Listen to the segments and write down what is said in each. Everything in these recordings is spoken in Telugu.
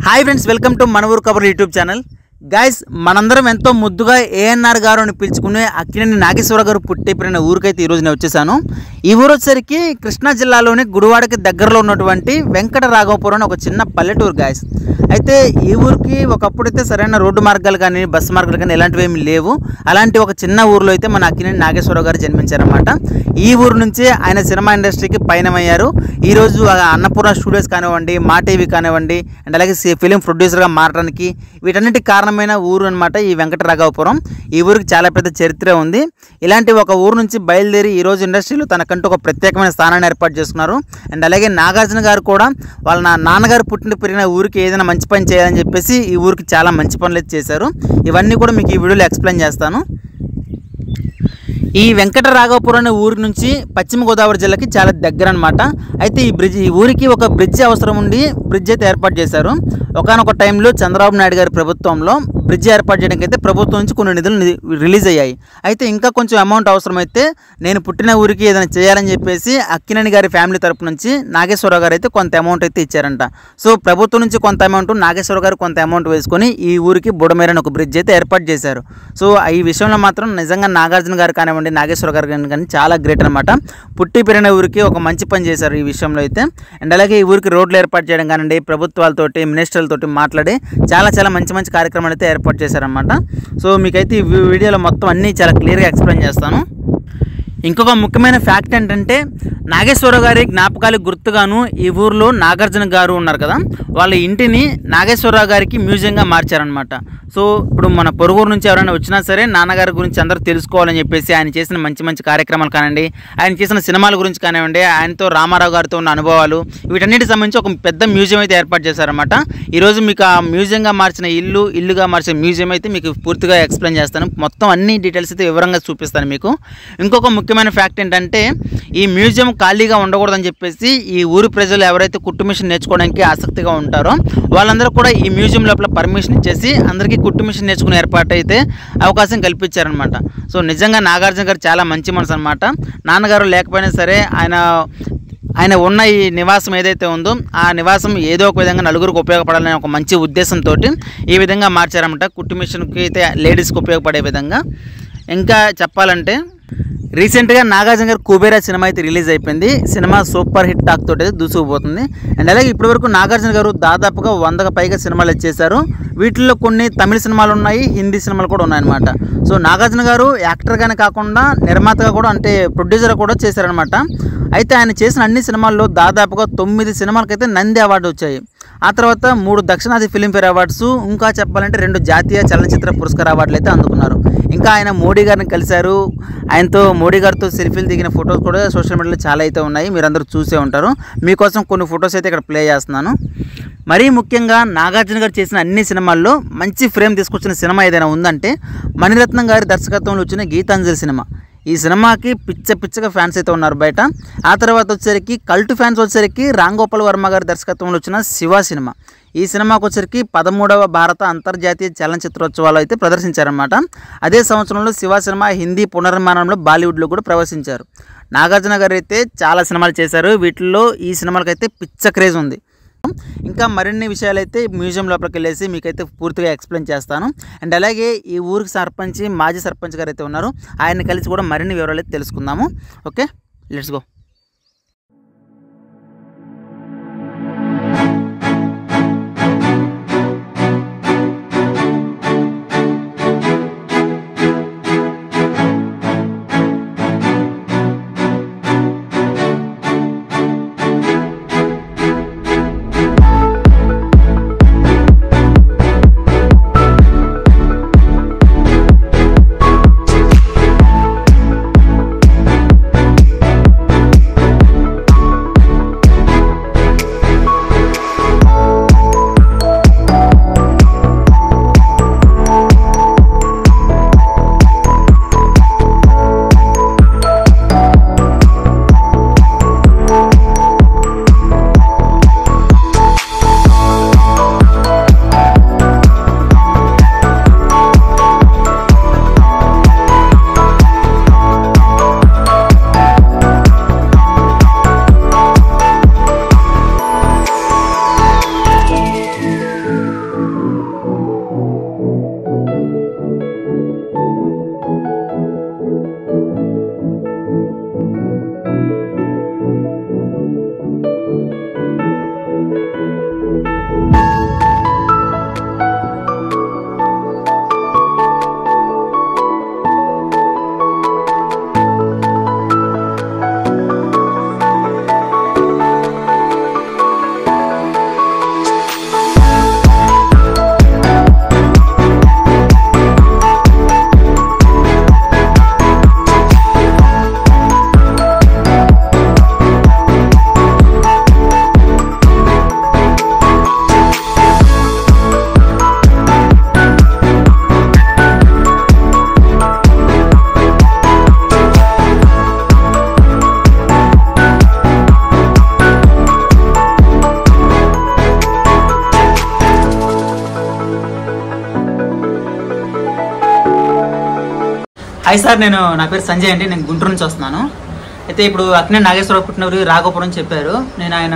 హాయ్ ఫ్రెండ్స్, వెల్కమ్ టు మన ఊరు కబుర్లు యూట్యూబ్ ఛానల్. గైస్, మనందరం ఎంతో ముద్దుగా ఏఎన్ఆర్ గారు అని పిలుచుకునే అక్కినేని నాగేశ్వర గారు పుట్టి పెరిగిన ఊరికైతే ఈరోజు నేను వచ్చేసాను. ఈ ఊరు వచ్చేసరికి కృష్ణా జిల్లాలోని గుడివాడకి దగ్గరలో ఉన్నటువంటి వెంకట రాఘవపురం ఒక చిన్న పల్లెటూరు గైస్. అయితే ఈ ఊరికి ఒకప్పుడైతే సరైన రోడ్డు మార్గాలు కానీ బస్సు మార్గాలు కానీ ఇలాంటివి ఏమి లేవు. అలాంటి ఒక చిన్న ఊరిలో అయితే మన అక్కినేని నాగేశ్వర గారు జన్మించారన్నమాట. ఈ ఊరు నుంచి ఆయన సినిమా ఇండస్ట్రీకి పయనమయ్యారు. ఈరోజు అన్నపూర్ణ స్టూడియోస్ కానివ్వండి, మా టీవీ కానివ్వండి, అండ్ అలాగే ఫిలిం ప్రొడ్యూసర్గా మారడానికి వీటన్నిటి కారణమైన ఊరు అనమాట ఈ వెంకట రాఘవపురం. ఈ ఊరికి చాలా పెద్ద చరిత్ర ఉంది. ఇలాంటి ఒక ఊరు నుంచి బయలుదేరి ఈరోజు ఇండస్ట్రీలో తనకంటూ ఒక ప్రత్యేకమైన స్థానాన్ని ఏర్పాటు చేసుకున్నారు. అండ్ అలాగే నాగార్జున గారు కూడా వాళ్ళ నాన్నగారు పుట్టిన పెరిగిన ఊరికి ఏదైనా మంచి పని చేయాలని చెప్పేసి ఈ ఊరికి చాలా మంచి పనులు అయితే చేశారు. ఇవన్నీ కూడా మీకు ఈ వీడియోలో ఎక్స్ప్లెయిన్ చేస్తాను. ఈ వెంకట రాఘవపురం అనే ఊరి నుంచి పశ్చిమ గోదావరి జిల్లాకి చాలా దగ్గర అనమాట. అయితే ఈ ఊరికి ఒక బ్రిడ్జి అవసరం ఉండి బ్రిడ్జ్ అయితే ఏర్పాటు చేశారు. ఒకనొక టైంలో చంద్రబాబు నాయుడు గారి ప్రభుత్వంలో బ్రిడ్జి ఏర్పాటు చేయడానికి అయితే ప్రభుత్వం నుంచి కొన్ని నిధులు రిలీజ్ అయ్యాయి. అయితే ఇంకా కొంచెం అమౌంట్ అవసరమైతే నేను పుట్టిన ఊరికి ఏదైనా చేయాలని చెప్పేసి అక్కినేని గారి ఫ్యామిలీ తరపు నుంచి నాగేశ్వరరావు గారు అయితే కొంత అమౌంట్ అయితే ఇచ్చారంట. సో ప్రభుత్వం నుంచి కొంత అమౌంట్, నాగేశ్వర గారు కొంత అమౌంట్ వేసుకొని ఈ ఊరికి బుడమేరని ఒక బ్రిడ్జ్ అయితే ఏర్పాటు చేశారు. సో ఈ విషయంలో మాత్రం నిజంగా నాగార్జున గారు కానివ్వండి, నాగేశ్వర గారు కానీ చాలా గ్రేట్ అనమాట. పుట్టి పెరిగిన ఊరికి ఒక మంచి పని చేశారు ఈ విషయంలో అయితే. అండ్ అలాగే ఈ ఊరికి రోడ్లు ఏర్పాటు చేయడం కానివ్వండి, ప్రభుత్వాలతోటి మినిస్టర్లతోటి మాట్లాడి చాలా మంచి కార్యక్రమాలు అయితే ఏర్పాటు చేశారనమాట. సో మీకైతే ఈ వీడియోలో మొత్తం అన్నీ చాలా క్లియర్గా ఎక్స్ప్లెయిన్ చేస్తాను. ఇంకొక ముఖ్యమైన ఫ్యాక్ట్ ఏంటంటే, నాగేశ్వర గారి జ్ఞాపకాలకు గుర్తుగాను ఈ ఊరిలో నాగార్జున గారు ఉన్నారు కదా, వాళ్ళ ఇంటిని నాగేశ్వరరావు గారికి మ్యూజియంగా మార్చారనమాట. సో ఇప్పుడు మన పొరుగురు నుంచి ఎవరైనా వచ్చినా సరే నాన్నగారి గురించి అందరూ తెలుసుకోవాలని చెప్పేసి ఆయన చేసిన మంచి కార్యక్రమాలు కానివ్వండి, ఆయన చేసిన సినిమాల గురించి కానివ్వండి, ఆయనతో రామారావు గారితో ఉన్న అనుభవాలు, వీటన్నిటికి సంబంధించి ఒక పెద్ద మ్యూజియం అయితే ఏర్పాటు చేశారనమాట. ఈరోజు మీకు ఆ మ్యూజియంగా మార్చిన ఇల్లుగా మార్చిన మ్యూజియం అయితే మీకు పూర్తిగా ఎక్స్ప్లెయిన్ చేస్తాను. మొత్తం అన్ని డీటెయిల్స్ అయితే వివరంగా చూపిస్తాను మీకు. ఇంకొక ముఖ్యమైన ఫ్యాక్ట్ ఏంటంటే, ఈ మ్యూజియం ఖాళీగా ఉండకూడదని చెప్పేసి ఈ ఊరి ప్రజలు ఎవరైతే కుట్టు మిషన్ నేర్చుకోవడానికి ఆసక్తిగా ఉంటారో వాళ్ళందరూ కూడా ఈ మ్యూజియం లోపల పర్మిషన్ ఇచ్చేసి అందరికీ కుట్టు మిషన్ నేర్చుకునే ఏర్పాటు అయితే అవకాశం కల్పించారనమాట. సో నిజంగా నాగార్జున గారు చాలా మంచి మనసు అనమాట. నాన్నగారు లేకపోయినా సరే ఆయన ఉన్న ఈ నివాసం ఏదైతే ఉందో ఆ నివాసం ఏదో ఒక విధంగా నలుగురికి ఉపయోగపడాలనే ఒక మంచి ఉద్దేశంతో ఈ విధంగా మార్చారన్నమాట. కుట్టు మిషన్కి అయితే లేడీస్కి ఉపయోగపడే విధంగా. ఇంకా చెప్పాలంటే రీసెంట్గా నాగార్జున గారు కుబేరా సినిమా అయితే రిలీజ్ అయిపోయింది. సినిమా సూపర్ హిట్ టాక్ తోటి దూసుకుపోతుంది. అండ్ అలాగే ఇప్పటివరకు నాగార్జున గారు దాదాపుగా 100కు పైగా సినిమాలు చేశారు. వీటిల్లో కొన్ని తమిళ సినిమాలు ఉన్నాయి, హిందీ సినిమాలు కూడా ఉన్నాయన్నమాట. సో నాగార్జున గారు యాక్టర్గానే కాకుండా నిర్మాతగా కూడా, అంటే ప్రొడ్యూసర్ కూడా చేశారనమాట. అయితే ఆయన చేసిన అన్ని సినిమాల్లో దాదాపుగా 9 సినిమాలకైతే నంది అవార్డు వచ్చాయి. ఆ తర్వాత 3 దక్షిణాది ఫిలింఫేర్ అవార్డ్స్, ఇంకా చెప్పాలంటే 2 జాతీయ చలనచిత్ర పురస్కార అవార్డులు అయితే అందుకున్నారు. ఇంకా ఆయన మోడీ గారిని కలిశారు. ఆయనతో మోడీ గారితో సెల్ఫీలు దిగిన ఫొటోస్ కూడా సోషల్ మీడియాలో చాలా అయితే ఉన్నాయి, మీరందరూ చూసే ఉంటారు. మీకోసం కొన్ని ఫొటోస్ అయితే ఇక్కడ ప్లే చేస్తున్నాను. మరీ ముఖ్యంగా నాగార్జున గారు చేసిన అన్ని సినిమాల్లో మంచి ఫ్రేమ్ తీసుకొచ్చిన సినిమా ఏదైనా ఉందంటే మణిరత్నం గారి దర్శకత్వంలో వచ్చిన గీతాంజలి సినిమా. ఈ సినిమాకి పిచ్చగా ఫ్యాన్స్ అయితే ఉన్నారు బయట. ఆ తర్వాత వచ్చేసరికి కల్ట్ ఫ్యాన్స్ వచ్చేసరికి రామ్ గోపాల్ వర్మ గారి దర్శకత్వంలో వచ్చిన శివ సినిమా. ఈ సినిమాకు వచ్చేసరికి 13వ భారత అంతర్జాతీయ చలనచిత్రోత్సవాలు అయితే ప్రదర్శించారన్నమాట. అదే సంవత్సరంలో శివ సినిమా హిందీ పునర్నిర్మాణంలో బాలీవుడ్లో కూడా ప్రవేశించారు. నాగార్జున గారు అయితే చాలా సినిమాలు చేశారు. వీటిల్లో ఈ సినిమాలకైతే పిచ్చ క్రేజ్ ఉంది. ఇంకా మరిన్ని విషయాలు అయితే మ్యూజియం లోపలికి వెళ్ళేసి మీకైతే పూర్తిగా ఎక్స్ప్లెయిన్ చేస్తాను. అండ్ అలాగే ఈ ఊరికి సర్పంచ్, మాజీ సర్పంచ్ గారు అయితే ఉన్నారు, ఆయన్ని కలిసి కూడా మరిన్ని వివరాలు అయితే తెలుసుకుందాము. Okay, let's go. Hi sir, నా పేరు సంజయ్ అండి. నేను గుంటూరు నుంచి వస్తున్నాను. అయితే ఇప్పుడు అక్కినేని నాగేశ్వరరావు పుట్టినప్పుడు రాఘోపురం చెప్పారు. నేను ఆయన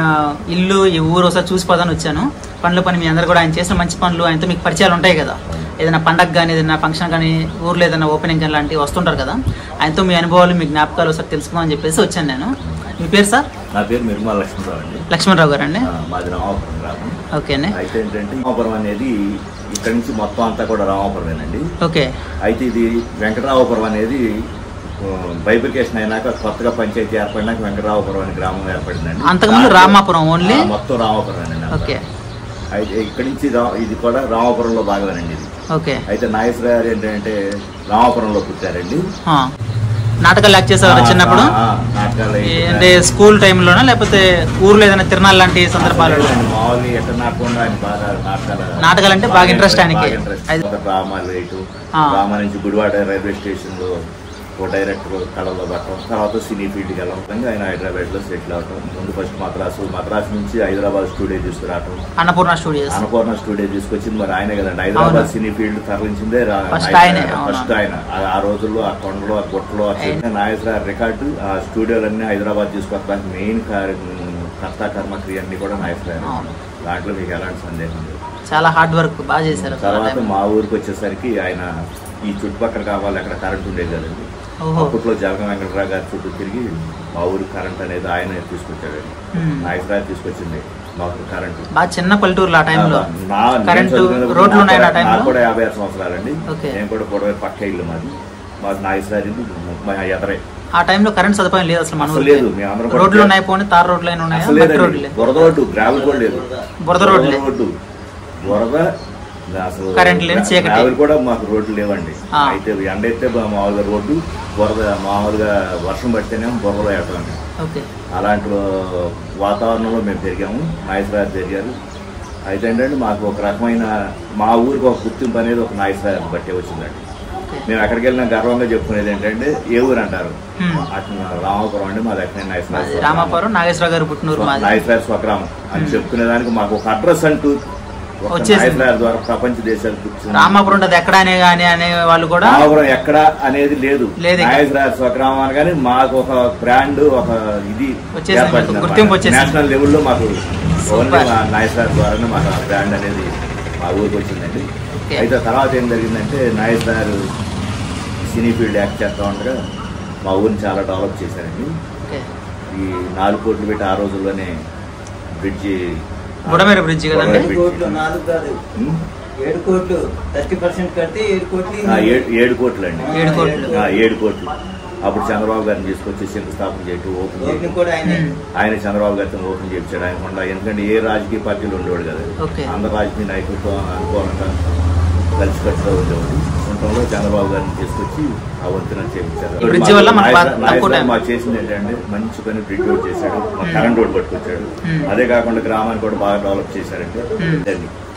ఇల్లు ఈ ఊరు ఒకసారి చూసిపోదాని వచ్చాను. పనుల పని మీ అందరు కూడా ఆయన చేసిన మంచి పనులు, ఆయనతో మీకు పరిచయాలు ఉంటాయి కదా, ఏదైనా పండగ కానీ ఏదైనా ఫంక్షన్ కానీ ఊర్లో ఏదైనా ఓపెనింగ్ కానీ లాంటివి వస్తుంటారు కదా, ఆయనతో మీ అనుభవాలు మీ జ్ఞాపకాలు ఒకసారి తెలుసుకుందామని చెప్పేసి వచ్చాను నేను. మీ పేరు సార్? నా పేరు నిర్మల లక్ష్మణరావు అండి. లక్ష్మణరావు గారు అండి. మాది రామాపురం గ్రామం. ఓకే అండి. అయితే ఏంటంటే రామాపురం అనేది ఇక్కడ నుంచి మొత్తం అంతా కూడా రామాపురమేనండి. ఓకే. అయితే ఇది వెంకటరామపురం అనేది బైఫికేషన్ అయినాక కొత్తగా పంచాయతీ ఏర్పడినాక వెంకటరామపురం అనే గ్రామం ఏర్పడిందండి. అంతకుముందు రామాపురం ఓన్లీ మొత్తం రామాపురమేనండి. ఓకే. అయితే ఇక్కడి నుంచి ఇది కూడా రామాపురంలో భాగమేనండి ఇది. ఓకే. అయితే నాగేశ్వర గారు ఏంటంటే రామాపురంలో పుట్టారండి. నాటకాలు యాక్ట్ చేసేవారు చిన్నప్పుడు? అంటే స్కూల్ టైంలోనా లేకపోతే ఊర్లో ఏదైనా తిరణాలు లాంటి సందర్భాలు? మామూలు ఎక్కడ నాకుండా ఆయన బాగా నాటకాలు అంటే బాగా ఇంట్రెస్ట్ ఆయనకి. డ్రామాలు వేయటం, డ్రామా నుంచి గుడివాడ రైల్వే స్టేషన్ లో డైరెక్టర్ కళలో పట్టడం, తర్వాత సినీ ఫీల్డ్కి వెళ్ళడం, ఆయన హైదరాబాద్ లో సెటిల్ అవటం. ముందు ఫస్ట్ మద్రాసు నుంచి హైదరాబాద్ స్టూడియో తీసుకురావటం, అన్నపూర్ణ స్టూడియో తీసుకొచ్చింది మరి ఆయనే కదండి. హైదరాబాద్ సినీ ఫీల్డ్ తరలించిందే ఫస్ట్ ఆయన. ఆ రోజుల్లో ఆ కొండలో ఆ గుట్టలో నాగేశ్వర రికార్డు ఆ స్టూడియోలన్నీ హైదరాబాద్ తీసుకొస్తానికి మెయిన్ కర్త కర్మక్రియ అన్ని కూడా నాగేశ్వర. దాంట్లో మీకు ఎలాంటి సందేహం లేదు. చాలా హార్డ్ వర్క్ బాగా చేశారు. తర్వాత మా ఊరికి వచ్చేసరికి ఆయన ఈ చుట్టుపక్కల కావాలి అక్కడ కరెంట్ ఉండేది కదండి. అప్పట్లో జగన్ వెంకటరావు గారి చుట్టూ తిరిగి మా ఊరికి కరెంట్ అనేది ఆయన తీసుకొచ్చాడు. నాగేశ్వర తీసుకొచ్చింది మాకు కరెంటు. చిన్న పల్లెటూరు నాకు కూడా 56 సంవత్సరాలండి. నేను కూడా పొడవై పక్క ఇల్లు మాది. మాకు నాగేశ్వర మా ఎదరే. ఆ టైంలో కరెంట్ సదుపాయం లేదు అసలు లేదు. మేము రోడ్లు ఉన్నాయి, పోనీ తార్ రోడ్లు ఉన్నాయి, బురద రోడ్డు, గ్రావెల్ కూడా లేదు. బురద రోడ్డు బురద అసలు గ్రావెల్ కూడా మాకు రోడ్లు లేవండి. అయితే ఎండ అయితే మామూలుగా రోడ్డు, బురద మామూలుగా వర్షం పడితేనే బురద వేయటండి. అలాంటి వాతావరణంలో మేము పెరిగాము. నాగేశ్వర పెరిగారు. అయితే ఏంటంటే మాకు ఒక రకమైన మా ఊరికి ఒక గుర్తింపు అనేది ఒక నాగేశ్వర బట్టే వచ్చిందండి. మేము ఎక్కడికి వెళ్ళినా గర్వంగా చెప్పుకునేది ఏంటంటే ఏ ఊరు అంటారు, రామాపురం అండి మా దగ్గర రామాపురం నాగేశ్వర గారు పుట్టినూరు, నాగేశ్వర స్వగ్రామం అని చెప్పుకునేదానికి మాకు ఒక అడ్రస్ అంటూ ద్వారా ప్రపంచ దేశాలు రామాపురం ఎక్కడ అనే వాళ్ళు కూడా రామాపురం ఎక్కడ అనేది లేదు. నాగేశ్వర స్వగ్రామం అనగానే మాకు ఒక బ్రాండ్, ఒక ఇది నేషనల్ లెవెల్లో మాకు నాగేశ్వర ద్వారానే మాకు ఆ బ్రాండ్ అనేది మా ఊరికి వచ్చిందండి. అయితే తర్వాత ఏం జరిగిందంటే నాగేశ్వర సినీ ఫీల్డ్ యాక్ట్ చేస్తూ ఉండగా మా ఊరిని చాలా డెవలప్ చేశారండి. ఈ 4 కోట్లు పెట్టి ఆ రోజుల్లోనే బ్రిడ్జి, బుడమేరు బ్రిడ్జి కదండి. 7 కోట్లు 30% కడితే 7 కోట్లు అండి. 7 కోట్లు. అప్పుడు చంద్రబాబు గారిని తీసుకొచ్చి శంకుస్థాపన చేయటం, ఓపెన్ ఆయన చంద్రబాబు గారితో ఓపెన్ చేయించాడు. ఆయన కొండ ఎందుకంటే ఏ రాజకీయ పార్టీలు ఉండేవాడు కదా, అందరు రాజకీయ నాయకులతో అనుకోవాలంట కలిసికట్టుగా ఉండేవాడు. ఉండటంలో చంద్రబాబు గారిని తీసుకొచ్చి ఆ వంతెన చేయించారు. మాకు చేసింది ఏంటంటే మంచి పని బ్రిడ్జ్ రోడ్ చేశాడు, కరెంట్ రోడ్ పట్టుకొచ్చాడు. అదే కాకుండా గ్రామాన్ని కూడా బాగా డెవలప్ చేశారంటే.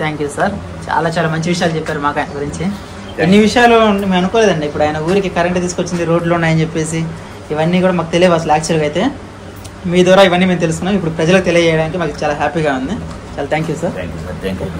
థ్యాంక్ యూ సార్, చాలా చాలా మంచి విషయాలు చెప్పారు మాకు ఆయన గురించి. ఎన్ని విషయాలు మేము అనుకోలేదండి. ఇప్పుడు ఆయన ఊరికి కరెంట్ తీసుకొచ్చింది, రోడ్లు ఉన్నాయని చెప్పేసి ఇవన్నీ కూడా మాకు తెలియవు అసలు. యాక్చువల్గా అయితే మీ ద్వారా ఇవన్నీ మేము తెలుసుకున్నాం. ఇప్పుడు ప్రజలకు తెలియజేయడానికి మాకు చాలా హ్యాపీగా ఉంది. చాలా thank you sir. Thank you.